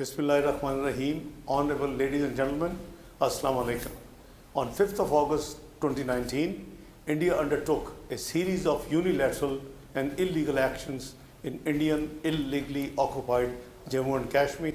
Bismillahirrahmanirrahim. Honorable ladies and gentlemen, Assalamu alaikum. On 5th of August 2019, India undertook a series of unilateral and illegal actions in Indian illegally occupied Jammu and Kashmir.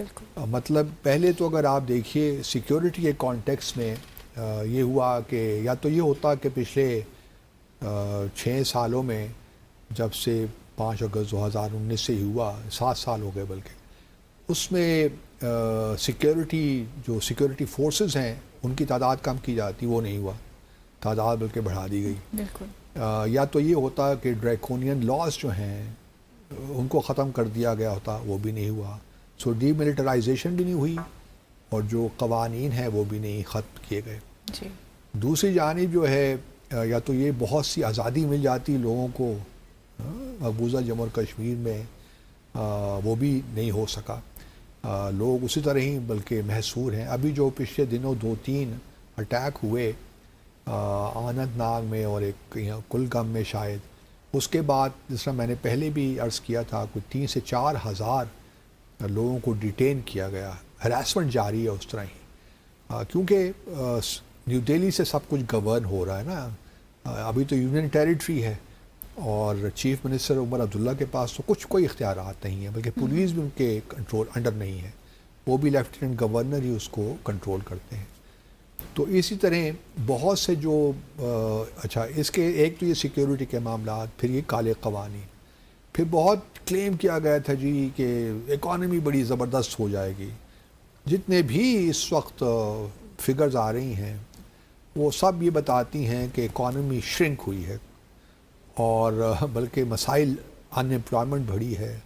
بالکل. مطلب پہلے تو اگر آپ دیکھیے security کے context میں یہ ہوا کہ یا تو یہ ہوتا کہ پچھلے 6 سالوں میں جب سے 5 اگست 2019 سے ہی ہوا 7 سال ہو گئے بلکہ اس میں سیکیورٹی فورسز ہیں ان کی تعداد کم کی جاتی وہ نہیں ہوا, تعداد بلکہ بڑھا دی گئی. بالکل. یا تو یہ ہوتا کہ ڈریکونین لاز جو ہیں ان کو ختم کر دیا گیا ہوتا, وہ بھی نہیں ہوا. سو ڈی ملٹرائزیشن بھی نہیں ہوئی اور جو قوانین ہیں وہ بھی نہیں ختم کیے گئے. جی. دوسری جانب جو ہے یا تو یہ بہت سی آزادی مل جاتی لوگوں کو مقبوضہ جموں اور کشمیر میں, وہ بھی نہیں ہو سکا. لوگ اسی طرح ہی بلکہ محصور ہیں. ابھی جو پچھلے دنوں 2-3 اٹیک ہوئے آننت ناگ میں اور ایک کلگم میں شاید, اس کے بعد جس طرح میں نے پہلے بھی عرض کیا تھا کوئی 3 سے 4 ہزار لوگوں کو ڈیٹین کیا گیا. ہراسمنٹ جاری ہے اس طرح ہی, کیونکہ نیو دہلی سے سب کچھ گورن ہو رہا ہے نا. ابھی تو یونین ٹیریٹری ہے اور چیف منسٹر عمر عبداللہ کے پاس تو کوئی اختیارات نہیں ہیں, بلکہ پولیس بھی ان کے کنٹرول انڈر نہیں ہے, وہ بھی لیفٹیننٹ گورنر ہی اس کو کنٹرول کرتے ہیں. تو اسی طرح بہت سے جو اچھا اس کے ایک تو یہ سیکیورٹی کے معاملات, پھر یہ کالے قوانین, پھر بہت کلیم کیا گیا تھا جی کہ اکانومی بڑی زبردست ہو جائے گی. جتنے بھی اس وقت فگرز آ رہی ہیں وہ سب یہ بتاتی ہیں کہ اکانومی شرنک ہوئی ہے اور بلکہ مسائل ان امپلائمنٹ بڑھی ہے,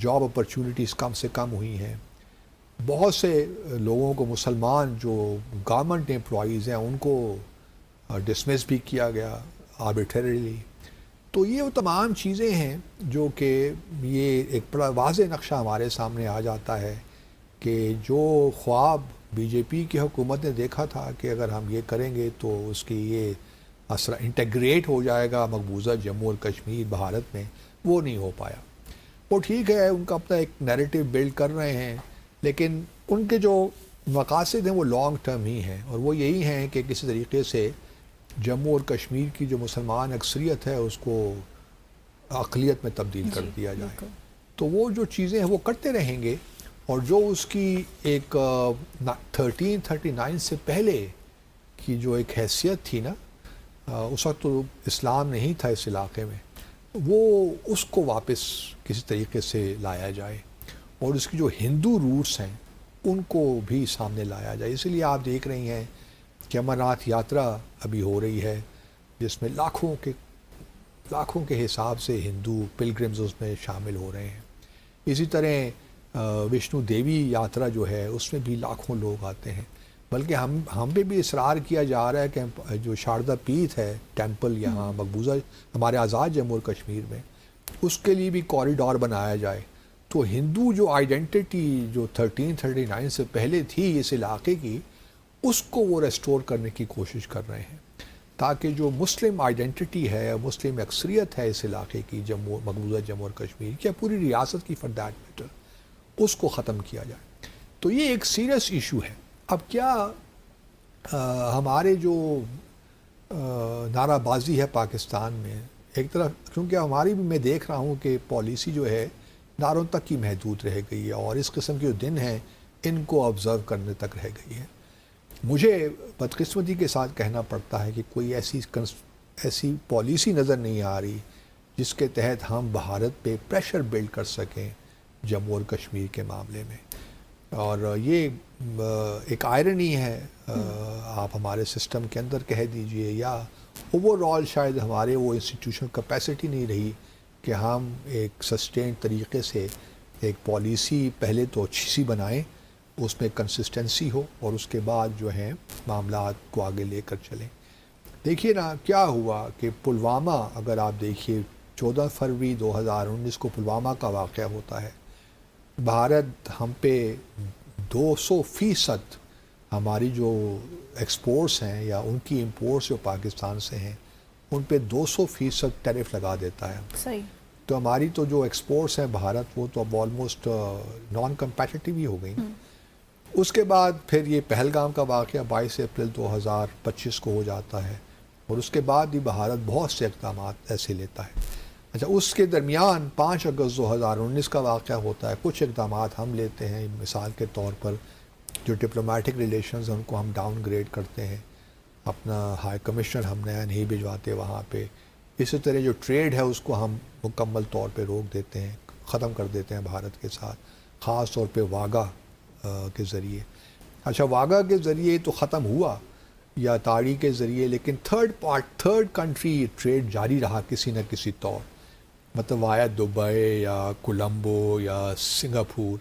جاب اپرچونٹیز کم سے کم ہوئی ہیں. بہت سے لوگوں کو مسلمان جو گورنمنٹ امپلائیز ہیں ان کو ڈسمس بھی کیا گیا آربیٹریلی. تو یہ وہ تمام چیزیں ہیں جو کہ یہ ایک بڑا واضح نقشہ ہمارے سامنے آ جاتا ہے کہ جو خواب بی جے پی کی حکومت نے دیکھا تھا کہ اگر ہم یہ کریں گے تو اس کی یہ اثر انٹیگریٹ ہو جائے گا مقبوضہ جموں اور کشمیر بھارت میں, وہ نہیں ہو پایا. وہ ٹھیک ہے ان کا اپنا ایک نیریٹو بلڈ کر رہے ہیں, لیکن ان کے جو مقاصد ہیں وہ لانگ ٹرم ہی ہیں, اور وہ یہی ہیں کہ کسی طریقے سے جموں اور کشمیر کی جو مسلمان اکثریت ہے اس کو اقلیت میں تبدیل کر دیا جائے. تو وہ جو چیزیں ہیں وہ کرتے رہیں گے, اور جو اس کی ایک 1339 سے پہلے کی جو ایک حیثیت تھی نا, اس وقت تو اسلام نہیں تھا اس علاقے میں, وہ اس کو واپس کسی طریقے سے لایا جائے, اور اس کی جو ہندو روٹس ہیں ان کو بھی سامنے لایا جائے. اسی لیے آپ دیکھ رہی ہیں کہ امرناتھ یاترا ابھی ہو رہی ہے جس میں لاکھوں کے حساب سے ہندو پلگرمز اس میں شامل ہو رہے ہیں. اسی طرح وشنو دیوی یاترا جو ہے اس میں بھی لاکھوں لوگ آتے ہیں, بلکہ ہم پہ بھی اصرار کیا جا رہا ہے کہ جو شاردا پیٹھ ہے ٹیمپل یہاں مقبوضہ ہمارے آزاد جموں اور کشمیر میں, اس کے لیے بھی کوریڈور بنایا جائے. تو ہندو جو آئیڈینٹی جو 1339 سے پہلے تھی اس علاقے کی, اس کو وہ ریسٹور کرنے کی کوشش کر رہے ہیں, تاکہ جو مسلم آئیڈینٹی ہے, مسلم اکثریت ہے اس علاقے کی مقبوضہ جموں اور کشمیر کی, یا پوری ریاست کی فار دیٹ میٹر, اس کو ختم کیا جائے. تو یہ ایک سیریس ایشو ہے. اب کیا ہمارے جو نعرہ بازی ہے پاکستان میں ایک طرف, کیونکہ ہماری بھی میں دیکھ رہا ہوں کہ پالیسی جو ہے نعروں تک ہی محدود رہ گئی ہے, اور اس قسم کے جو دن ہیں ان کو آبزرو کرنے تک رہ گئی ہے. مجھے بدقسمتی کے ساتھ کہنا پڑتا ہے کہ کوئی ایسی پالیسی نظر نہیں آ رہی جس کے تحت ہم بھارت پہ پریشر بلڈ کر سکیں جموں اور کشمیر کے معاملے میں. اور یہ ایک آئرنی ہے, آپ ہمارے سسٹم کے اندر کہہ دیجئے, یا اوور آل شاید ہمارے وہ انسٹیٹیوشنل کیپیسٹی نہیں رہی کہ ہم ایک سسٹین طریقے سے ایک پالیسی پہلے تو اچھی سی بنائیں, اس میں کنسسٹنسی ہو, اور اس کے بعد جو ہے معاملات کو آگے لے کر چلیں. دیکھیے نا کیا ہوا کہ پلوامہ, اگر آپ دیکھیے 14 فروری 2019 کو پلوامہ کا واقعہ ہوتا ہے. بھارت ہم پہ 200% ہماری جو ایکسپورٹس ہیں یا ان کی امپورٹس جو پاکستان سے ہیں ان پہ 200% ٹیرف لگا دیتا ہے. صحیح. تو ہماری تو جو ایکسپورٹس ہیں بھارت, وہ تو اب آلموسٹ نان کمپیٹیٹیو ہی ہو گئی. اس کے بعد پھر یہ پہلگام کا واقعہ 22 اپریل 2025 کو ہو جاتا ہے, اور اس کے بعد بھی بھارت بہت سے اقدامات ایسے لیتا ہے. اچھا اس کے درمیان 5 اگست 2019 کا واقعہ ہوتا ہے. کچھ اقدامات ہم لیتے ہیں، مثال کے طور پر جو ڈپلومیٹک ریلیشنز ہیں ان کو ہم ڈاؤن گریڈ کرتے ہیں، اپنا ہائی کمشنر ہم نیا نہیں بھجواتے وہاں پہ. اسی طرح جو ٹریڈ ہے اس کو ہم مکمل طور پہ روک دیتے ہیں، ختم کر دیتے ہیں بھارت کے ساتھ، خاص طور پہ واگا کے ذریعے. اچھا واگا کے ذریعے تو ختم ہوا یا تاڑی کے ذریعے، لیکن تھرڈ کنٹری ٹریڈ جاری رہا کسی نہ کسی طور، مطلب وایا دبئی یا کولمبو یا سنگاپور،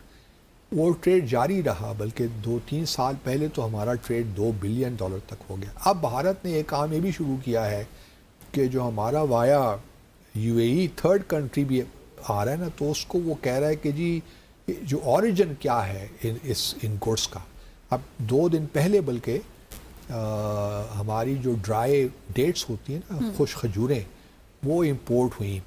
وہ ٹریڈ جاری رہا. بلکہ 2-3 سال پہلے تو ہمارا ٹریڈ $2 بلین تک ہو گیا. اب بھارت نے ایک کام یہ بھی شروع کیا ہے کہ جو ہمارا وایا UAE تھرڈ کنٹری بھی آ رہا ہے نا، تو اس کو وہ کہہ رہا ہے کہ جی جو اوریجن کیا ہے ان گوڈس کا. اب 2 دن پہلے بلکہ ہماری جو ڈرائی ڈیٹس ہوتی ہیں نا، خشک کھجوریں، وہ امپورٹ ہوئیں،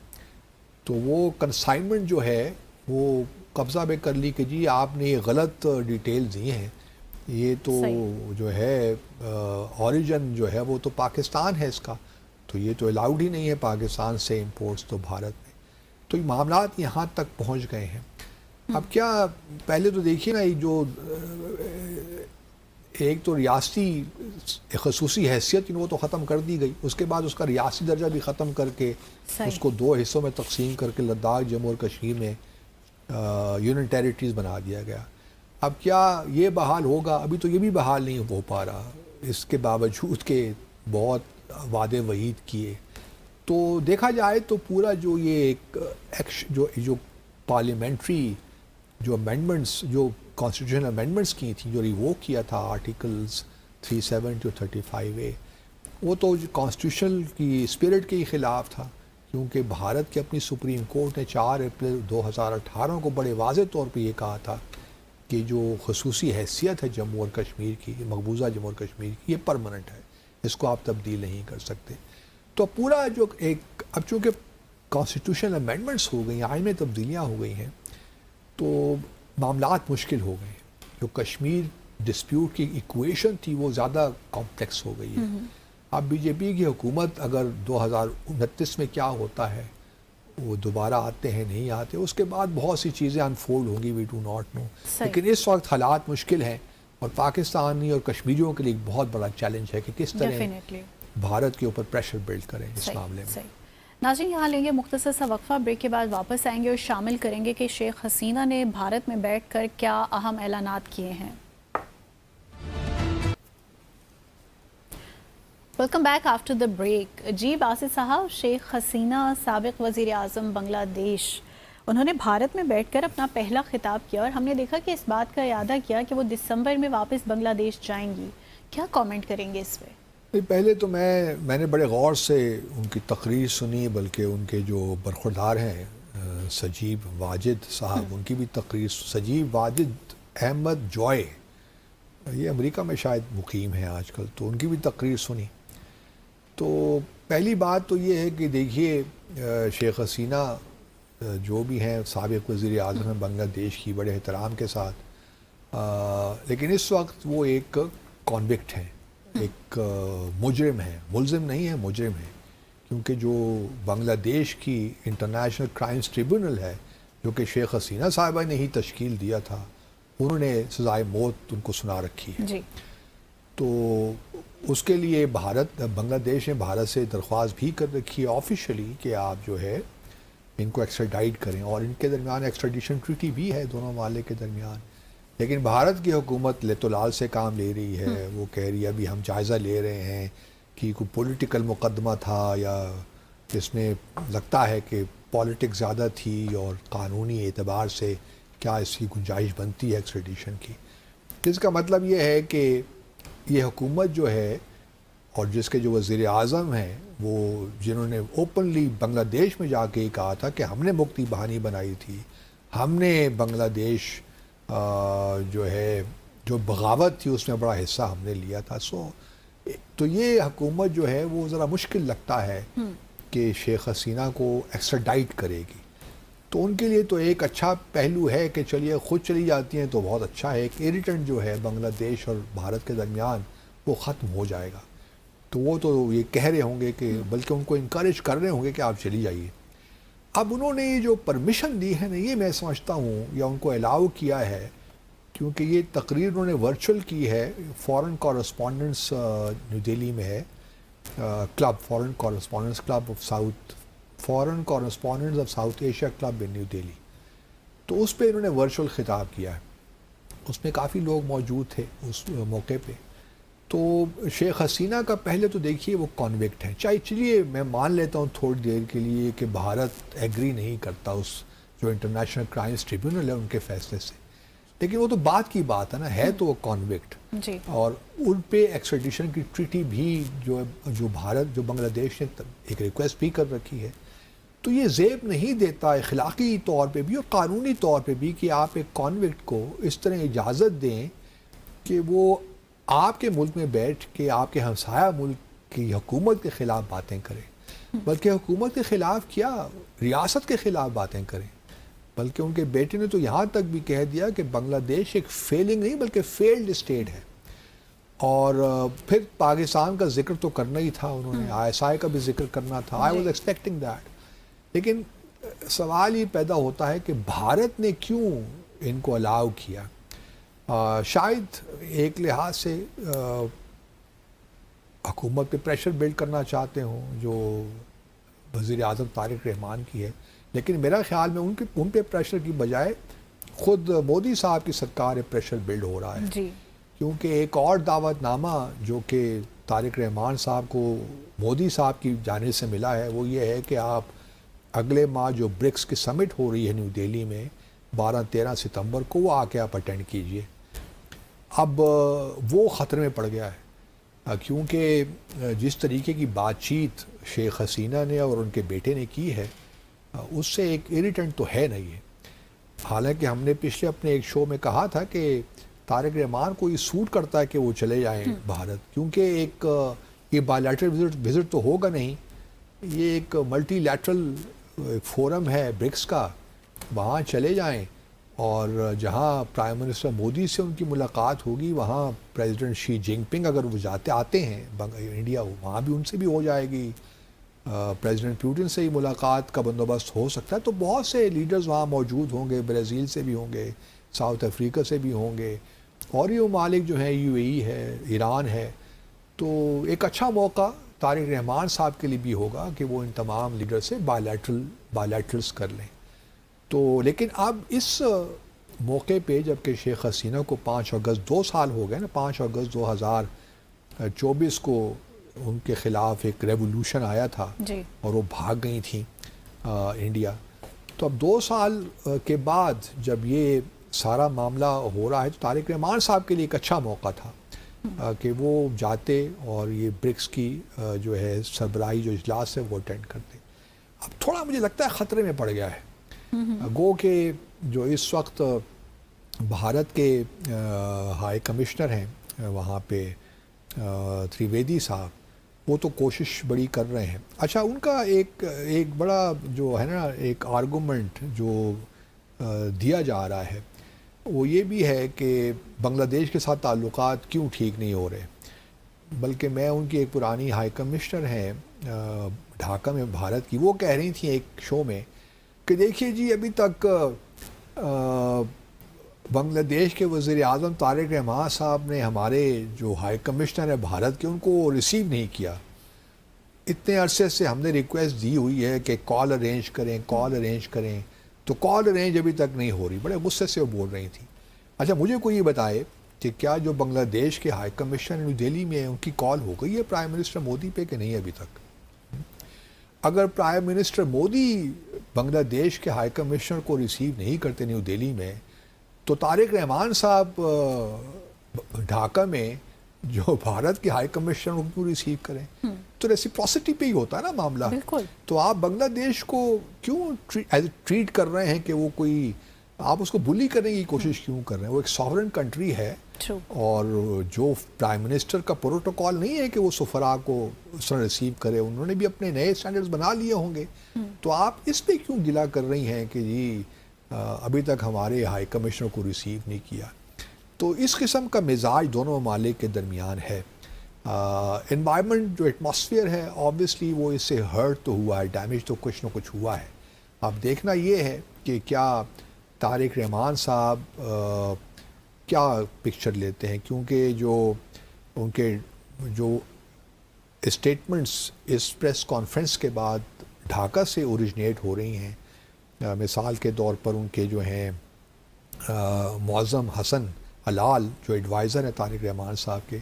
تو وہ کنسائنمنٹ جو ہے وہ قبضہ میں کر لی کہ جی آپ نے یہ غلط ڈیٹیلز دی ہیں، یہ تو جو ہے اوریجن جو ہے وہ تو پاکستان ہے اس کا، تو یہ تو الاؤڈ ہی نہیں ہے پاکستان سے امپورٹس تو بھارت میں. تو یہ معاملات یہاں تک پہنچ گئے ہیں. اب کیا پہلے تو دیکھیے نا، جو ایک تو ریاستی خصوصی حیثیت وہ تو ختم کر دی گئی، اس کے بعد اس کا ریاستی درجہ بھی ختم کر کے اس کو 2 حصوں میں تقسیم کر کے لداخ جموں اور کشمیر میں یونین ٹیریٹریز بنا دیا گیا. اب کیا یہ بحال ہوگا؟ ابھی تو یہ بھی بحال نہیں ہو پا رہا، اس کے باوجود کہ بہت وعدے وعید کیے. تو دیکھا جائے تو پورا جو یہ ایک جو پارلیمنٹری جو امینڈمنٹس، جو کانسٹیٹیوشنل امینڈمنٹس کی تھیں، جو ریووک کیا تھا آرٹیکلز 370 اور 35A، وہ تو کانسٹیٹیوشنل کی اسپرٹ کے ہی خلاف تھا، کیونکہ بھارت کی اپنی سپریم کورٹ نے 4 اپریل 2018 کو بڑے واضح طور پہ یہ کہا تھا کہ جو خصوصی حیثیت ہے جموں اور کشمیر کی، مقبوضہ جموں اور کشمیر کی، یہ پرماننٹ ہے، اس کو آپ تبدیل نہیں کر سکتے. تو پورا جو اب چونکہ کانسٹیٹیوشنل امینڈمنٹس ہو گئی، آئین میں تبدیلیاں ہو گئی ہیں، تو معاملات مشکل ہو گئے. جو کشمیر ڈسپیوٹ کی ایکویشن تھی وہ زیادہ کمپلیکس ہو گئی ہے. اب بی جے پی کی حکومت اگر 2029 میں کیا ہوتا ہے، وہ دوبارہ آتے ہیں نہیں آتے، اس کے بعد بہت سی چیزیں انفولڈ ہوں گی، وی ڈو ناٹ نو. لیکن اس وقت حالات مشکل ہیں، اور پاکستانی اور کشمیریوں کے لیے ایک بہت بڑا چیلنج ہے کہ کس طرح بھارت کے اوپر پریشر بلڈ کریں اس معاملے میں. ناظرین یہاں لیں گے مختصر سا وقفہ، بریک کے بعد واپس آئیں گے اور شامل کریں گے کہ شیخ حسینہ نے بھارت میں بیٹھ کر کیا اہم اعلانات کیے ہیں. Welcome back after the break. جی باسط صاحب، شیخ حسینہ سابق وزیر اعظم بنگلہ دیش، انہوں نے بھارت میں بیٹھ کر اپنا پہلا خطاب کیا، اور ہم نے دیکھا کہ اس بات کا اعادہ کیا کہ وہ دسمبر میں واپس بنگلہ دیش جائیں گی. کیا کامنٹ کریں گے اس پہ؟ پہلے تو میں نے بڑے غور سے ان کی تقریر سنی، بلکہ ان کے جو برخوردار ہیں سجیب واجد صاحب، ان کی بھی تقریر. سجیب واجد احمد جوائے، یہ امریکہ میں شاید مقیم ہیں آج کل، تو ان کی بھی تقریر سنی. تو پہلی بات تو یہ ہے کہ دیکھیے شیخ حسینہ جو بھی ہیں سابق وزیر اعظم ہیں بنگلہ دیش کی، بڑے احترام کے ساتھ، لیکن اس وقت وہ ایک کانوکٹ ہیں، ایک مجرم ہے، ملزم نہیں ہے، مجرم ہے. کیونکہ جو بنگلہ دیش کی انٹرنیشنل کرائمز ٹریبونل ہے، جو کہ شیخ حسینہ صاحبہ نے ہی تشکیل دیا تھا، انہوں نے سزائے موت ان کو سنا رکھی ہے. تو اس کے لیے بنگلہ دیش نے بھارت سے درخواست بھی کر رکھی ہے آفیشلی کہ آپ جو ہے ان کو ایکسٹراڈائٹ کریں، اور ان کے درمیان ایکسٹراڈیشن ٹریٹی بھی ہے دونوں ممالک کے درمیان. لیکن بھارت کی حکومت لے تو لال سے کام لے رہی ہے. وہ کہہ رہی ہے ابھی ہم جائزہ لے رہے ہیں کہ کوئی پولیٹیکل مقدمہ تھا یا جس میں لگتا ہے کہ پالیٹکس زیادہ تھی، اور قانونی اعتبار سے کیا اس کی گنجائش بنتی ہے ایکسٹریڈیشن کی. جس کا مطلب یہ ہے کہ یہ حکومت جو ہے، اور جس کے جو وزیر اعظم ہیں، وہ جنہوں نے اوپنلی بنگلہ دیش میں جا کے ہی کہا تھا کہ ہم نے مکتی بہانی بنائی تھی، ہم نے بنگلہ دیش جو ہے جو بغاوت تھی اس میں بڑا حصہ ہم نے لیا تھا. تو یہ حکومت جو ہے وہ ذرا مشکل لگتا ہے کہ شیخ حسینہ کو ایکسٹراڈائٹ کرے گی. تو ان کے لیے تو ایک اچھا پہلو ہے کہ چلیے خود چلی جاتی ہیں تو بہت اچھا ہے. ایک ایریٹنٹ جو ہے بنگلہ دیش اور بھارت کے درمیان وہ ختم ہو جائے گا. تو وہ تو یہ کہہ رہے ہوں گے کہ بلکہ ان کو انکریج کر رہے ہوں گے کہ آپ چلی جائیے. اب انہوں نے یہ جو پرمیشن دی ہے نا، یہ میں سمجھتا ہوں یا ان کو الاؤ کیا ہے، کیونکہ یہ تقریر انہوں نے ورچوئل کی ہے، فورن کورسپونڈنٹس نیو دہلی میں ہے club, foreign correspondents club of south, foreign correspondents of south Asia club in new Delhi. تو اس پہ انہوں نے ورچوئل خطاب کیا ہے، اس میں کافی لوگ موجود تھے اس موقع پہ. تو شیخ حسینہ کا پہلے تو دیکھیے وہ کانوکٹ ہیں، چلیے میں مان لیتا ہوں تھوڑی دیر کے لیے کہ بھارت ایگری نہیں کرتا اس جو انٹرنیشنل کرائمز ٹریبیونل ہے ان کے فیصلے سے، لیکن وہ تو بات کی بات ہے نا، ہے تو وہ کانوکٹ جی. اور ان پہ ایکسٹریڈیشن کی ٹریٹی بھی جو بھارت جو بنگلہ دیش نے ایک ریکویسٹ بھی کر رکھی ہے. تو یہ زیب نہیں دیتا اخلاقی طور پہ بھی اور قانونی طور پہ بھی کہ آپ ایک کانوکٹ کو اس طرح اجازت دیں کہ وہ آپ کے ملک میں بیٹھ کے آپ کے ہمسایہ ملک کی حکومت کے خلاف باتیں کریں، بلکہ حکومت کے خلاف کیا، ریاست کے خلاف باتیں کریں. بلکہ ان کے بیٹے نے تو یہاں تک بھی کہہ دیا کہ بنگلہ دیش ایک فیلنگ نہیں بلکہ فیلڈ اسٹیٹ ہے. اور پھر پاکستان کا ذکر تو کرنا ہی تھا، انہوں نے ISI کا بھی ذکر کرنا تھا. I was expecting that. لیکن سوال یہ پیدا ہوتا ہے کہ بھارت نے کیوں ان کو الاؤ کیا. شاید ایک لحاظ سے حکومت پہ پریشر بلڈ کرنا چاہتے ہوں جو وزیر اعظم طارق رحمان کی ہے، لیکن میرا خیال میں ان پہ پریشر کی بجائے خود مودی صاحب کی سرکار پریشر بلڈ ہو رہا ہے جی. کیونکہ ایک اور دعوت نامہ جو کہ طارق رحمان صاحب کو مودی صاحب کی جانب سے ملا ہے وہ یہ ہے کہ آپ اگلے ماہ جو برکس کی سمٹ ہو رہی ہے نیو دہلی میں 12-13 ستمبر کو، وہ آ کے آپ اٹینڈ کیجئے. اب وہ خطرے میں پڑ گیا ہے کیونکہ جس طریقے کی بات چیت شیخ حسینہ نے اور ان کے بیٹے نے کی ہے اس سے ایک اریٹنٹ تو ہے نہیں ہے. حالانکہ ہم نے پچھلے اپنے ایک شو میں کہا تھا کہ طارق رحمان کو یہ سوٹ کرتا ہے کہ وہ چلے جائیں بھارت، کیونکہ ایک یہ بائی لیٹرل وزٹ تو ہوگا نہیں، یہ ایک ملٹی لیٹرل فورم ہے برکس کا، وہاں چلے جائیں اور جہاں پرائم منسٹر مودی سے ان کی ملاقات ہوگی وہاں پریزیڈنٹ شی جنگ پنگ اگر وہ آتے ہیں انڈیا، وہاں بھی ان سے بھی ہو جائے گی، پریزیڈنٹ پیوٹن سے ہی ملاقات کا بندوبست ہو سکتا ہے. تو بہت سے لیڈرز وہاں موجود ہوں گے، برازیل سے بھی ہوں گے، ساؤتھ افریقہ سے بھی ہوں گے، اور یہ ممالک جو ہیں UAE ہے، ایران ہے. تو ایک اچھا موقع طارق رحمان صاحب کے لیے بھی ہوگا کہ وہ ان تمام لیڈر سے بائیلیٹرلز کر لیں. تو لیکن اب اس موقع پہ جب کہ شیخ حسینہ کو 5 اگست 2 سال ہو گئے نا، 5 اگست 2024 کو ان کے خلاف ایک ریولوشن آیا تھا جی. اور وہ بھاگ گئی تھیں انڈیا. تو اب 2 سال کے بعد جب یہ سارا معاملہ ہو رہا ہے تو طارق رحمان صاحب کے لیے ایک اچھا موقع تھا کہ وہ جاتے اور یہ برکس کی جو ہے سربراہی جو اجلاس ہے وہ اٹینڈ کرتے. اب تھوڑا مجھے لگتا ہے خطرے میں پڑ گیا ہے، گو کہ جو اس وقت بھارت کے ہائی کمشنر ہیں وہاں پہ تریویدی صاحب، وہ تو کوشش بڑی کر رہے ہیں. اچھا، ان کا ایک بڑا جو ہے نا ایک آرگومنٹ جو دیا جا رہا ہے وہ یہ بھی ہے کہ بنگلہ دیش کے ساتھ تعلقات کیوں ٹھیک نہیں ہو رہے. بلکہ میں ان کی ایک پرانی ہائی کمشنر ہیں ڈھاکہ میں بھارت کی، وہ کہہ رہی تھیں ایک شو میں کہ دیکھیے جی ابھی تک بنگلہ دیش کے وزیر اعظم طارق رحمان صاحب نے ہمارے جو ہائی کمشنر ہے بھارت کے ان کو ریسیو نہیں کیا. اتنے عرصے سے ہم نے ریکویسٹ دی ہوئی ہے کہ کال ارینج کریں تو کال ارینج ابھی تک نہیں ہو رہی. بڑے غصے سے وہ بول رہی تھی. اچھا مجھے کوئی یہ بتائے کہ کیا جو بنگلہ دیش کے ہائی کمشنر نیو دہلی میں ان کی کال ہو گئی ہے پرائم منسٹر مودی پہ کہ نہیں ابھی تک؟ اگر پرائم منسٹر مودی بنگلہ دیش کے ہائی کمشنر کو ریسیو نہیں کرتے نیو دہلی میں تو طارق رحمان صاحب ڈھاکہ میں جو بھارت کے ہائی کمشنر ان کو ریسیو کریں؟ تو ریسیپروسٹی پہ ہی ہوتا ہے نا معاملہ. بالکل. تو آپ بنگلہ دیش کو کیوں ٹریٹ کر رہے ہیں کہ وہ کوئی، آپ اس کو بلی کرنے کی کوشش کیوں کر رہے ہیں؟ وہ ایک ساورن کنٹری ہے اور جو پرائم منسٹر کا پروٹوکول نہیں ہے کہ وہ سفراء کو اس طرح ریسیو کرے، انہوں نے بھی اپنے نئے سٹینڈرڈز بنا لیے ہوں گے. تو آپ اس پہ کیوں گلا کر رہی ہیں کہ جی ابھی تک ہمارے ہائی کمشنر کو ریسیو نہیں کیا؟ تو اس قسم کا مزاج دونوں ممالک کے درمیان ہے. انوائرمنٹ جو ایٹماسفیئر ہے آبویسلی وہ اس سے ہرٹ تو ہوا ہے، ڈیمیج تو کچھ نہ کچھ ہوا ہے. اب دیکھنا یہ ہے کہ کیا طارق رحمان صاحب کیا پکچر لیتے ہیں، کیونکہ جو ان کے جو اسٹیٹمنٹس اس پریس کانفرنس کے بعد ڈھاکہ سے اوریجنیٹ ہو رہی ہیں، مثال کے طور پر ان کے جو ہیں معظم حسن ہلال جو ایڈوائزر ہیں طارق رحمان صاحب کے،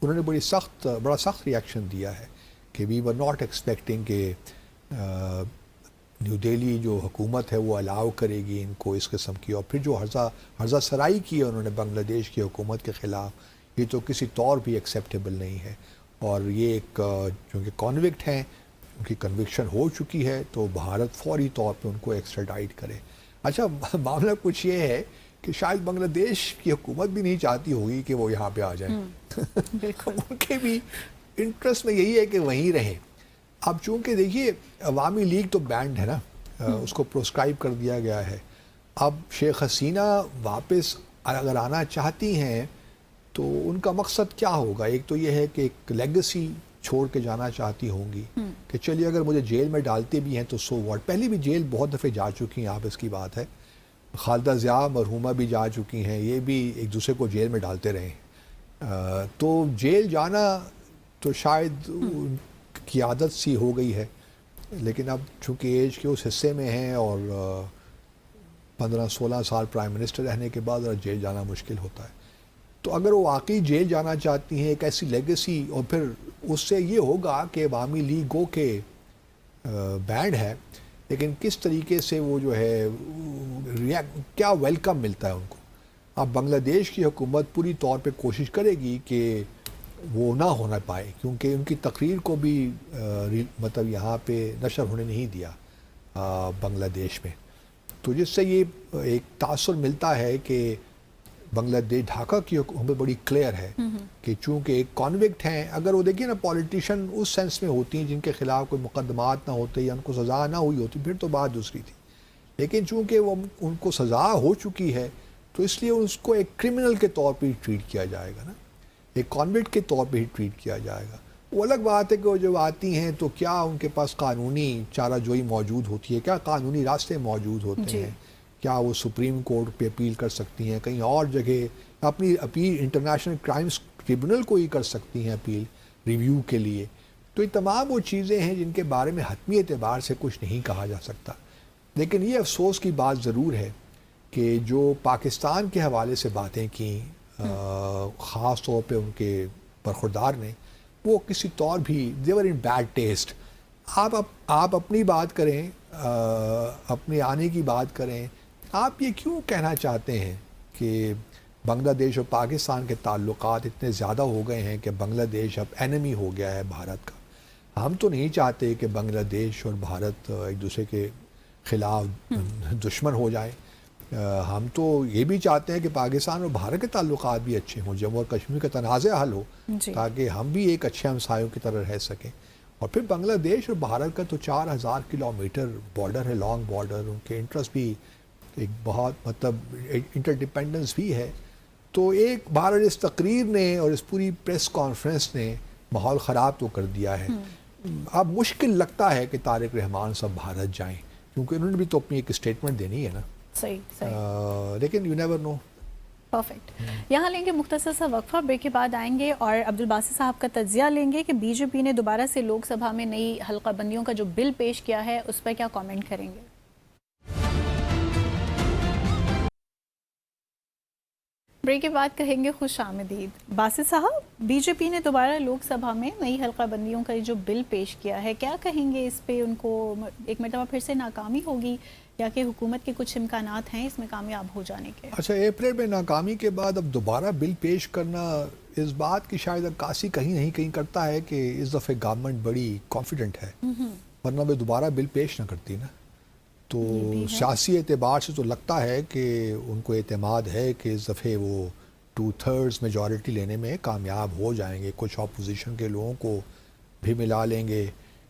انہوں نے بڑا سخت ریئیکشن دیا ہے کہ وی ور ناٹ ایکسپیکٹنگ کہ نیو دہلی جو حکومت ہے وہ الاؤ کرے گی ان کو اس قسم کی، اور پھر جو حرزہ سرائی کی ہے انہوں نے بنگلہ دیش کی حکومت کے خلاف، یہ تو کسی طور بھی ایکسیپٹیبل نہیں ہے، اور یہ ایک چونکہ کانوکٹ ہیں، ان کی کنوکشن ہو چکی ہے تو بھارت فوری طور پہ ان کو ایکسٹراڈائٹ کرے۔ اچھا معاملہ کچھ یہ ہے کہ شاید بنگلہ دیش کی حکومت بھی نہیں چاہتی ہوگی کہ وہ یہاں پہ آ جائیں، ان کے بھی انٹرسٹ میں یہی ہے کہ وہیں رہیں۔ اب چونکہ دیکھیے عوامی لیگ تو بینڈ ہے نا، اس کو پروسکرائب کر دیا گیا ہے، اب شیخ حسینہ واپس اگر آنا چاہتی ہیں تو ان کا مقصد کیا ہوگا؟ ایک تو یہ ہے کہ ایک لیگسی چھوڑ کے جانا چاہتی ہوں گی کہ چلیے اگر مجھے جیل میں ڈالتے بھی ہیں تو سو واٹ، پہلے بھی جیل بہت دفعے جا چکی ہیں آپ، اس کی بات ہے، خالدہ ضیاء مرحومہ بھی جا چکی ہیں، یہ بھی ایک دوسرے کو جیل میں ڈالتے رہے، تو جیل جانا تو شاید ان کی عادت سی ہو گئی ہے، لیکن اب چونکہ ایج کے اس حصے میں ہیں اور 15-16 سال پرائم منسٹر رہنے کے بعد جیل جانا مشکل ہوتا ہے، تو اگر وہ واقعی جیل جانا چاہتی ہیں ایک ایسی لیگسی، اور پھر اس سے یہ ہوگا کہ عوامی لیگ گو کے بینڈ ہے، لیکن کس طریقے سے وہ جو ہے کیا ویلکم ملتا ہے ان کو۔ اب بنگلہ دیش کی حکومت پوری طور پہ کوشش کرے گی کہ وہ نہ ہونا پائے، کیونکہ ان کی تقریر کو بھی مطلب یہاں پہ نشر ہونے نہیں دیا بنگلہ دیش میں، تو جس سے یہ ایک تاثر ملتا ہے کہ بنگلہ دیش ڈھاکہ کی حکومت بڑی کلیئر ہے کہ چونکہ ایک کانوکٹ ہیں، اگر وہ دیکھیں نا پولیٹیشین اس سینس میں ہوتی ہیں جن کے خلاف کوئی مقدمات نہ ہوتے یا ان کو سزا نہ ہوئی ہوتی، پھر تو بات دوسری تھی، لیکن چونکہ وہ ان کو سزا ہو چکی ہے تو اس لیے اس کو ایک کرمنل کے طور پہ ٹریٹ کیا جائے گا نا، ایک کانوکٹ کے طور پہ ہی ٹریٹ کیا جائے گا۔ وہ الگ بات ہے کہ وہ جب آتی ہیں تو کیا ان کے پاس قانونی چارہ جوئی موجود ہوتی ہے، کیا قانونی راستے موجود ہوتے ہیں، کیا وہ سپریم کورٹ پہ اپیل کر سکتی ہیں، کہیں اور جگہ اپنی اپیل انٹرنیشنل کرائمز ٹریبونل کو ہی کر سکتی ہیں اپیل ریویو کے لیے، تو یہ تمام وہ چیزیں ہیں جن کے بارے میں حتمی اعتبار سے کچھ نہیں کہا جا سکتا، لیکن یہ افسوس کی بات ضرور ہے کہ جو پاکستان کے حوالے سے باتیں کیں خاص طور پہ ان کے برخوردار نے، وہ کسی طور بھی دیور ان بیڈ ٹیسٹ۔ آپ اپنی بات کریں، اپنے آنے کی بات کریں، آپ یہ کیوں کہنا چاہتے ہیں کہ بنگلہ دیش اور پاکستان کے تعلقات اتنے زیادہ ہو گئے ہیں کہ بنگلہ دیش اب اینمی ہو گیا ہے بھارت کا؟ ہم تو نہیں چاہتے کہ بنگلہ دیش اور بھارت ایک دوسرے کے خلاف دشمن ہو جائیں، ہم تو یہ بھی چاہتے ہیں کہ پاکستان اور بھارت کے تعلقات بھی اچھے ہوں، جموں اور کشمیر کا تنازع حل ہو تاکہ ہم بھی ایک اچھے ہمسایوں کی طرح رہ سکیں، اور پھر بنگلہ دیش اور بھارت کا تو 4000 کلومیٹر بارڈر ہے، لانگ بارڈر، ان کے انٹرسٹ بھی ایک بہت مطلب انٹر ڈیپینڈنس بھی ہے، تو ایک بھارت اس تقریر نے اور اس پوری پریس کانفرنس نے ماحول خراب تو کر دیا ہے۔ اب مشکل لگتا ہے کہ طارق رحمان صاحب بھارت جائیں، کیونکہ انہوں نے بھی تو اپنی ایک اسٹیٹمنٹ دینی ہے نا، صحیح لیکن یو نیور نو۔ پرفیکٹ، یہاں لیں گے مختصر سا وقفہ، بریک کے بعد آئیں گے اور عبدالباسط صاحب کا تجزیہ لیں گے کہ بی جے پی نے دوبارہ سے لوک سبھا میں نئی حلقہ بندیوں کا جو بل پیش کیا ہے اس پر کیا کامنٹ کریں گے۔ بریک کے بعد کہیں گے خوش آمدید۔ باسط صاحب، بی جے پی نے دوبارہ لوک سبھا میں نئی حلقہ بندیوں کا جو بل پیش کیا ہے، کیا کہیں گے اس پہ؟ ان کو ایک مرتبہ پھر سے ناکامی ہوگی یا کہ حکومت کے کچھ امکانات ہیں اس میں کامیاب ہو جانے کے؟ اچھا، اپریل میں ناکامی کے بعد اب دوبارہ بل پیش کرنا، اس بات کی شاید عکاسی کہیں نہیں کہیں کرتا ہے کہ اس دفعہ گورنمنٹ بڑی کانفیڈنٹ ہے، ورنہ وہ دوبارہ بل پیش نہ کرتی نا، تو سیاسی اعتبار سے تو لگتا ہے کہ ان کو اعتماد ہے کہ اس دفعہ وہ 2/3 میجورٹی لینے میں کامیاب ہو جائیں گے، کچھ اپوزیشن کے لوگوں کو بھی ملا لیں گے،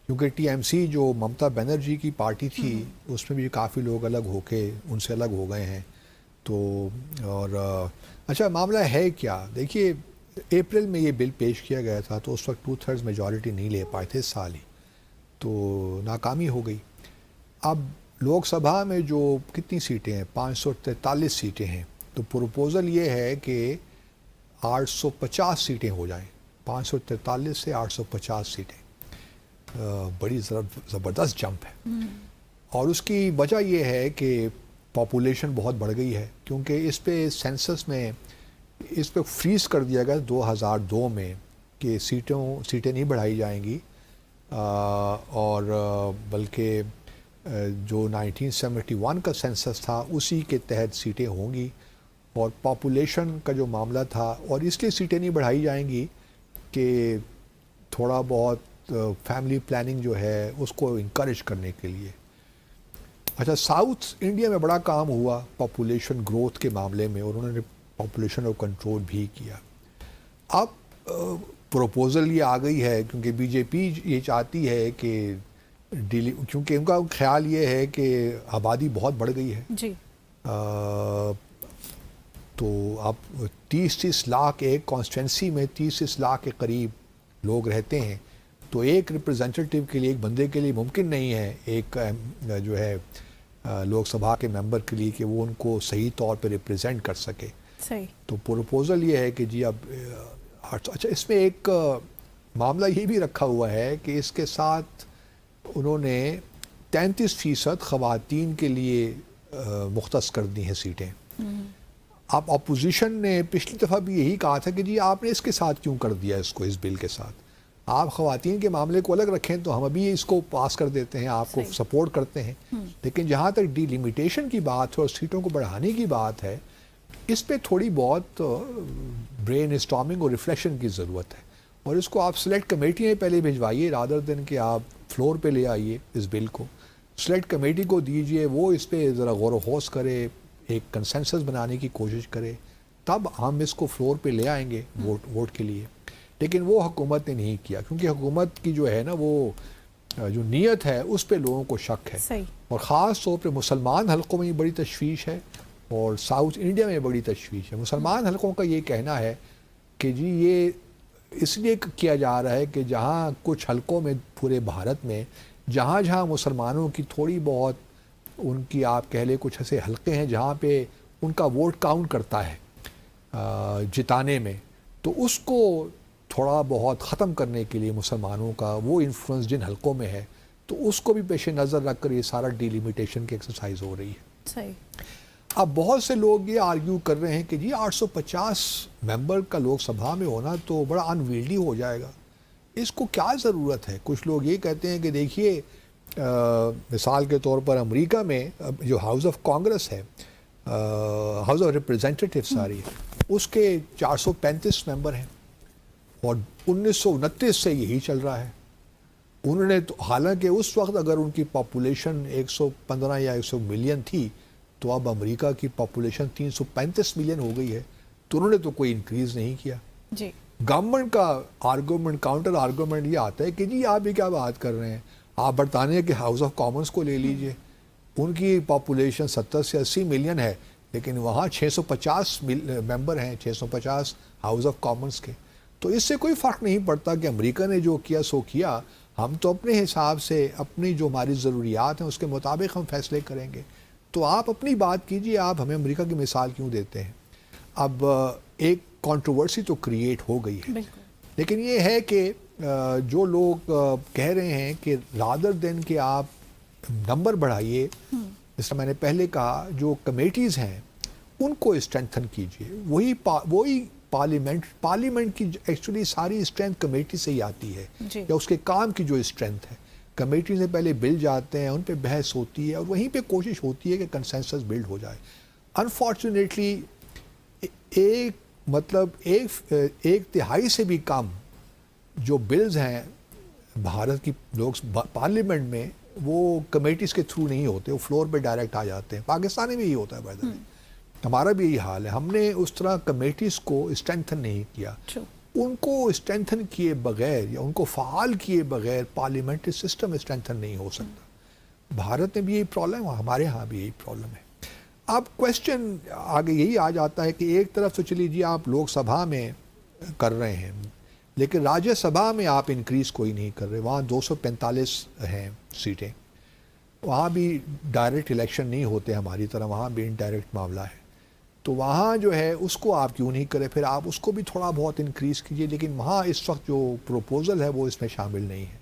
کیونکہ ٹی ایم سی جو ممتا بنرجی کی پارٹی تھی اس میں بھی کافی لوگ الگ ہو کے ان سے الگ ہو گئے ہیں، تو اور اچھا معاملہ ہے کیا؟ دیکھیے اپریل میں یہ بل پیش کیا گیا تھا تو اس وقت 2/3 میجورٹی نہیں لے پائے تھے اس سال ہی، تو ناکامی ہو گئی۔ اب لوک سبھا میں جو کتنی سیٹیں ہیں 543 سیٹیں ہیں، تو پروپوزل یہ ہے کہ 850 سیٹیں ہو جائیں، 543 سے 850 سیٹیں، بڑی زبردست جمپ ہے. اور اس کی وجہ یہ ہے کہ پاپولیشن بہت بڑھ گئی ہے، کیونکہ اس پہ سینسس میں اس پہ فریز کر دیا گیا 2002 میں کہ سیٹیں نہیں بڑھائی جائیں گی، اور بلکہ جو 1971 کا سینسس تھا اسی کے تحت سیٹیں ہوں گی. اور پاپولیشن کا جو معاملہ تھا، اور اس لیے سیٹیں نہیں بڑھائی جائیں گی کہ تھوڑا بہت فیملی پلاننگ جو ہے اس کو انکریج کرنے کے لیے. اچھا، ساؤتھ انڈیا میں بڑا کام ہوا پاپولیشن گروتھ کے معاملے میں، اور انہوں نے پاپولیشن کو کنٹرول بھی کیا. اب پروپوزل یہ آ گئی ہے کیونکہ بی جے پی یہ چاہتی ہے کہ کیونکہ ان کا خیال یہ ہے کہ آبادی بہت بڑھ گئی ہے جی، تو اب 30 لاکھ ایک کانسٹیٹنسی میں 30 لاکھ کے قریب لوگ رہتے ہیں، تو ایک ریپرزینٹیٹیو کے لیے، ایک بندے کے لیے ممکن نہیں ہے، ایک جو ہے لوک سبھا کے ممبر کے لیے، کہ وہ ان کو صحیح طور پہ ریپرزینٹ کر سکے. صحیح. تو پروپوزل یہ ہے کہ جی اب اچھا، اس میں ایک معاملہ یہ بھی رکھا ہوا ہے کہ اس کے ساتھ انہوں نے 33% خواتین کے لیے مختص کر دی ہیں سیٹیں. اب اپوزیشن نے پچھلی دفعہ بھی یہی کہا تھا کہ جی آپ نے اس کے ساتھ کیوں کر دیا اس کو، اس بل کے ساتھ آپ خواتین کے معاملے کو الگ رکھیں تو ہم ابھی اس کو پاس کر دیتے ہیں، آپ کو سپورٹ کرتے ہیں. لیکن جہاں تک ڈی لمیٹیشن کی بات ہے اور سیٹوں کو بڑھانے کی بات ہے، اس پہ تھوڑی بہت برین اسٹارمنگ اور ریفلیکشن کی ضرورت ہے. اور اس کو آپ سلیکٹ کمیٹی میں پہلے بھجوائیے، رادر دن کہ آپ فلور پہ لے آئیے اس بل کو. سلیکٹ کمیٹی کو دیجئے، وہ اس پہ ذرا غور و خوض کرے، ایک کنسنسس بنانے کی کوشش کرے، تب ہم اس کو فلور پہ لے آئیں گے ووٹ کے لیے. لیکن وہ حکومت نے نہیں کیا، کیونکہ حکومت کی جو ہے نا وہ جو نیت ہے اس پہ لوگوں کو شک ہے. صحیح. اور خاص طور پہ مسلمان حلقوں میں بڑی تشویش ہے، اور ساؤتھ انڈیا میں بڑی تشویش ہے. مسلمان حلقوں کا یہ کہنا ہے کہ جی یہ اس لیے کیا جا رہا ہے کہ جہاں کچھ حلقوں میں پورے بھارت میں جہاں جہاں مسلمانوں کی تھوڑی بہت ان کی آپ کہہ لیں کچھ ایسے حلقے ہیں جہاں پہ ان کا ووٹ کاؤنٹ کرتا ہے جتانے میں، تو اس کو تھوڑا بہت ختم کرنے کے لیے مسلمانوں کا وہ انفلوئنس جن حلقوں میں ہے، تو اس کو بھی پیش نظر رکھ کر یہ سارا ڈی لمیٹیشن کی ایکسرسائز ہو رہی ہے. صحیح. اب بہت سے لوگ یہ آرگیو کر رہے ہیں کہ جی 850 ممبر کا لوک سبھا میں ہونا تو بڑا انویلڈی ہو جائے گا، اس کو کیا ضرورت ہے. کچھ لوگ یہ کہتے ہیں کہ دیکھیے مثال کے طور پر امریکہ میں جو ہاؤس آف کانگریس ہے، ہاؤس آف ریپرزینٹیٹیو ساری، اس کے 435 ممبر ہیں، اور 1929 سے یہی چل رہا ہے. انہوں نے تو حالانکہ اس وقت اگر ان کی پاپولیشن 115 یا 100 ملین تھی، تو اب امریکہ کی پاپولیشن 335 ملین ہو گئی ہے، تو انہوں نے تو کوئی انکریز نہیں کیا. جی. گورنمنٹ کا آرگومنٹ، کاؤنٹر آرگومنٹ یہ آتا ہے کہ جی آپ یہ کیا بات کر رہے ہیں، آپ برطانیہ کے ہاؤس آف کامنس کو لے لیجئے، ان کی پاپولیشن 70 سے 80 ملین ہے، لیکن وہاں 650 ممبر ہیں، 650 ہاؤس آف کامنس کے. تو اس سے کوئی فرق نہیں پڑتا کہ امریکہ نے جو کیا سو کیا، ہم تو اپنے حساب سے اپنی جو ہماری ضروریات ہیں اس کے مطابق ہم فیصلے کریں گے. تو آپ اپنی بات کیجئے، آپ ہمیں امریکہ کی مثال کیوں دیتے ہیں. اب ایک کنٹروورسی تو کریٹ ہو گئی ہے، لیکن یہ ہے کہ جو لوگ کہہ رہے ہیں کہ رادر دین کہ آپ نمبر بڑھائیے، جس طرح میں نے پہلے کہا جو کمیٹیز ہیں ان کو اسٹرینتھن کیجئے. وہی پارلیمنٹ کی ایکچولی ساری اسٹرینتھ کمیٹی سے ہی آتی ہے، یا اس کے کام کی جو اسٹرینتھ ہے. کمیٹی سے پہلے بل جاتے ہیں، ان پہ بحث ہوتی ہے، اور وہیں پہ کوشش ہوتی ہے کہ کنسنسس بلڈ ہو جائے. انفارچونیٹلی ایک تہائی سے بھی کم جو بلز ہیں بھارت کی لوگ پارلیمنٹ میں، وہ کمیٹیز کے تھرو نہیں ہوتے، وہ فلور پہ ڈائریکٹ آ جاتے ہیں. پاکستان میں بھی یہی ہوتا ہے، بائی دا وے ہمارا بھی یہی حال ہے. ہم نے اس طرح کمیٹیز کو اسٹرینتھن نہیں کیا. ان کو اسٹرینتھن کیے بغیر یا ان کو فعال کیے بغیر پارلیمنٹری سسٹم اسٹرینتھن نہیں ہو سکتا. بھارت میں بھی یہی پرابلم ہے، ہمارے ہاں بھی یہی پرابلم ہے. اب کویسچن آگے یہی آ جاتا ہے کہ ایک طرف تو چلیے جی آپ لوک سبھا میں کر رہے ہیں، لیکن راجیہ سبھا میں آپ انکریز کوئی نہیں کر رہے، وہاں 245 ہیں سیٹیں. وہاں بھی ڈائریکٹ الیکشن نہیں ہوتے ہماری طرح، وہاں بھی انڈائریکٹ معاملہ ہے. تو وہاں جو ہے اس کو آپ کیوں نہیں کریں، پھر آپ اس کو بھی تھوڑا بہت انکریز کیجیے. لیکن وہاں اس وقت جو پروپوزل ہے وہ اس میں شامل نہیں ہے.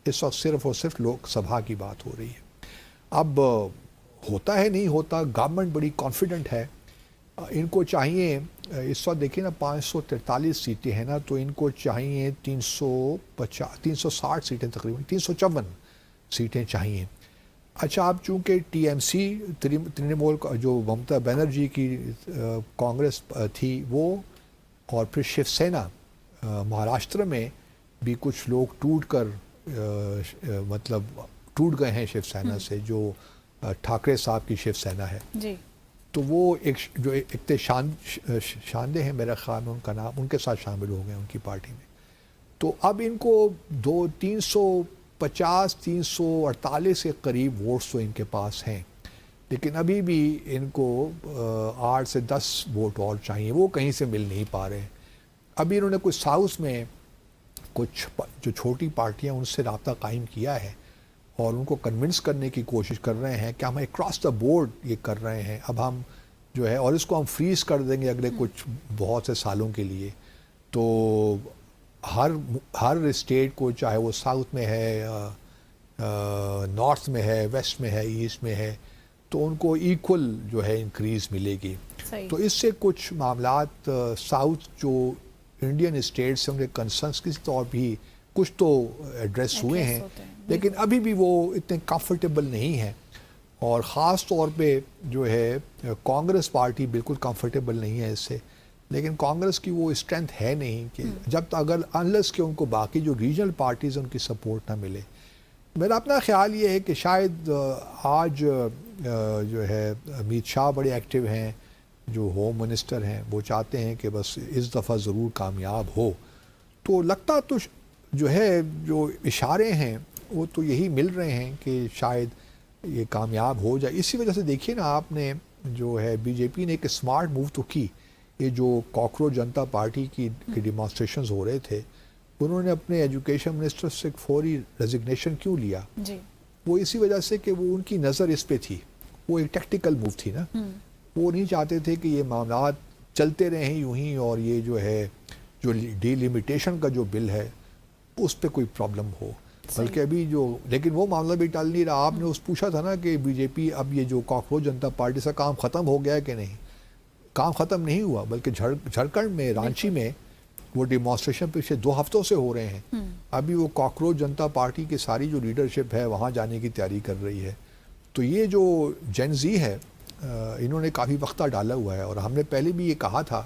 اس وقت صرف اور صرف لوک سبھا کی بات ہو رہی ہے. اب ہوتا ہے نہیں ہوتا، گورنمنٹ بڑی کانفیڈنٹ ہے. ان کو چاہیے اس وقت دیکھیں نا 543 سیٹیں ہیں نا، تو ان کو چاہیے 360 سیٹیں، تقریباً 354 سیٹیں چاہیے. اچھا اب چونکہ ٹی ایم سی ترنمول جو ممتا بنرجی کی کانگریس تھی وہ، اور پھر شیو سینا مہاراشٹر میں بھی کچھ لوگ ٹوٹ کر مطلب ٹوٹ گئے ہیں شیو سینا سے، جو ٹھاکرے صاحب کی شیو سینا ہے جی. تو وہ ایک جو شاندے ہیں میرا خیال میں ان کا نام، ان کے ساتھ شامل ہو گئے ان کی پارٹی میں. تو اب ان کو 348 کے قریب ووٹس تو ان کے پاس ہیں، لیکن ابھی بھی ان کو 8 سے 10 ووٹ اور چاہیے، وہ کہیں سے مل نہیں پا رہے. ابھی انہوں نے کچھ ساؤتھ میں کچھ جو چھوٹی پارٹیاں ان سے رابطہ قائم کیا ہے اور ان کو کنونس کرنے کی کوشش کر رہے ہیں کہ ہم اکراس دا بورڈ یہ کر رہے ہیں، اب ہم جو ہے اور اس کو ہم فریز کر دیں گے اگلے کچھ بہت سے سالوں کے لیے. تو ہر اسٹیٹ کو، چاہے وہ ساؤتھ میں ہے، نارتھ میں ہے، ویسٹ میں ہے، ایسٹ میں ہے، تو ان کو ایکول جو ہے انکریز ملے گی. تو اس سے کچھ معاملات ساؤتھ جو انڈین اسٹیٹس ہیں ان کے کنسرنس کسی طور بھی کچھ تو ایڈریس ہوئے ہیں، لیکن ابھی بھی وہ اتنے کمفرٹیبل نہیں ہیں. اور خاص طور پہ جو ہے کانگریس پارٹی بالکل کمفرٹیبل نہیں ہے اس سے. لیکن کانگریس کی وہ اسٹرینتھ ہے نہیں کہ جب تک اگر انلیس کہ ان کو باقی جو ریجنل پارٹیز ان کی سپورٹ نہ ملے. میرا اپنا خیال یہ ہے کہ شاید آج جو ہے امیت شاہ بڑے ایکٹیو ہیں، جو ہوم منسٹر ہیں، وہ چاہتے ہیں کہ بس اس دفعہ ضرور کامیاب ہو. تو لگتا تو جو ہے جو اشارے ہیں وہ تو یہی مل رہے ہیں کہ شاید یہ کامیاب ہو جائے. اسی وجہ سے دیکھیے نا آپ نے جو ہے بی جے پی نے ایک اسمارٹ موو تو کی. یہ جو کاکروچ جنتا پارٹی کی ڈیمانسٹریشنز ہو رہے تھے، انہوں نے اپنے ایجوکیشن منسٹر سے فوری ریزگنیشن کیوں لیا؟ وہ اسی وجہ سے کہ وہ ان کی نظر اس پہ تھی. وہ ایک ٹیکٹیکل موو تھی نا. وہ نہیں چاہتے تھے کہ یہ معاملات چلتے رہیں یوں ہی، اور یہ جو ہے جو ڈی لمیٹیشن کا جو بل ہے اس پہ کوئی پرابلم ہو. بلکہ ابھی جو لیکن وہ معاملہ بھی ٹل نہیں رہا. آپ نے اس پوچھا تھا نا کہ بی جے پی اب یہ جو کاکروچ جنتا پارٹی سے کام ختم ہو گیا ہے کہ نہیں. کام ختم نہیں ہوا، بلکہ جھارکھنڈ میں رانچی میں وہ ڈیمانسٹریشن پچھلے 2 ہفتوں سے ہو رہے ہیں. ابھی وہ کاکروچ جنتا پارٹی کی ساری جو لیڈرشپ ہے وہاں جانے کی تیاری کر رہی ہے. تو یہ جو جین زی ہے انہوں نے کافی وقتہ ڈالا ہوا ہے، اور ہم نے پہلے بھی یہ کہا تھا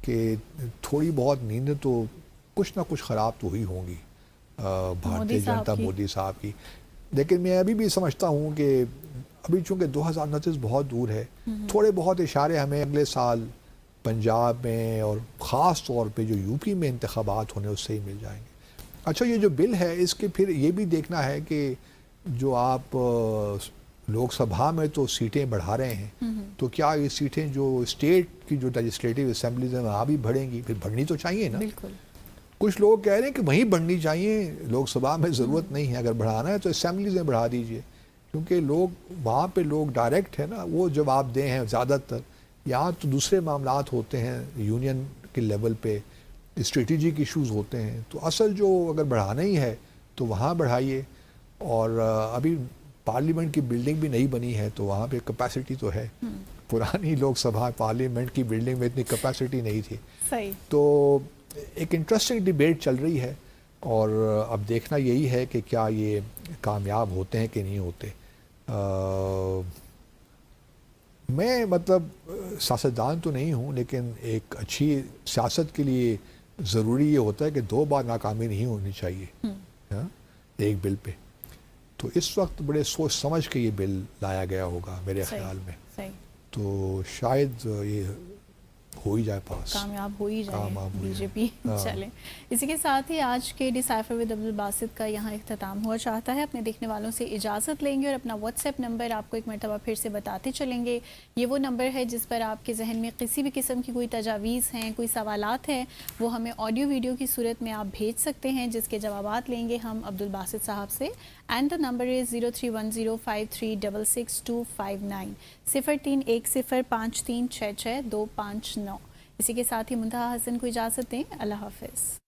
کہ تھوڑی بہت نیند تو کچھ نہ کچھ خراب تو ہی ہوں گی بھارتیہ جنتا مودی صاحب کی. لیکن میں ابھی بھی سمجھتا ہوں کہ ابھی چونکہ 2029 بہت دور ہے، تھوڑے بہت اشارے ہمیں اگلے سال پنجاب میں اور خاص طور پہ جو یو پی میں انتخابات ہونے اس سے ہی مل جائیں گے. اچھا یہ جو بل ہے اس کے پھر یہ بھی دیکھنا ہے کہ جو آپ لوک سبھا میں تو سیٹیں بڑھا رہے ہیں، تو کیا یہ سیٹیں جو اسٹیٹ کی جو لیجسلیٹو اسمبلیز ہیں وہاں بھی بڑھیں گی؟ پھر بڑھنی تو چاہیے نا. بالکل. کچھ لوگ کہہ رہے ہیں کہ وہیں بڑھنی چاہیے، لوک سبھا میں ضرورت نہیں ہے. اگر بڑھانا ہے تو اسمبلیز میں بڑھا دیجئے، کیونکہ لوگ وہاں پہ لوگ ڈائریکٹ ہے نا، وہ جواب دیں ہیں زیادہ تر. یہاں تو دوسرے معاملات ہوتے ہیں، یونین کے لیول پہ اسٹریٹجک ایشوز ہوتے ہیں. تو اصل جو اگر بڑھانا ہی ہے تو وہاں بڑھائیے. اور ابھی پارلیمنٹ کی بلڈنگ بھی نہیں بنی ہے تو وہاں پہ کیپیسٹی تو ہے. پرانی لوک سبھا پارلیمنٹ کی بلڈنگ میں اتنی کیپیسٹی نہیں تھی. صحیح. تو ایک انٹرسٹنگ ڈیبیٹ چل رہی ہے، اور اب دیکھنا یہی ہے کہ کیا یہ کامیاب ہوتے ہیں کہ نہیں ہوتے. میں مطلب سیاستدان تو نہیں ہوں، لیکن ایک اچھی سیاست کے لیے ضروری یہ ہوتا ہے کہ 2 بار ناکامی نہیں ہونی چاہیے ایک بل پہ. تو اس وقت بڑے سوچ سمجھ کے یہ بل لایا گیا ہوگا میرے خیال میں. تو شاید یہ ہو ہی جائے پاس، کامیاب ہو ہی کامیاب جائے ہو بی ہی جے جائے۔ پی۔ چلیں اسی کے ساتھ ہی آج کے ڈیسائفر ود عبدالباسط کا یہاں اختتام ہوا چاہتا ہے۔ اپنے دیکھنے والوں سے اجازت لیں گے اور اپنا واٹس ایپ نمبر آپ کو ایک مرتبہ پھر سے بتاتے چلیں گے۔ یہ وہ نمبر ہے جس پر آپ کے ذہن میں کسی بھی قسم کی کوئی تجاویز ہیں، کوئی سوالات ہیں، وہ ہمیں آڈیو ویڈیو کی صورت میں آپ بھیج سکتے ہیں، جس کے جوابات لیں گے ہم عبدالباسط صاحب سے۔ And the number is 0310536259 0310536629۔ اسی کے ساتھ ہی منتہا حسن کو اجازت دیں۔ اللہ حافظ۔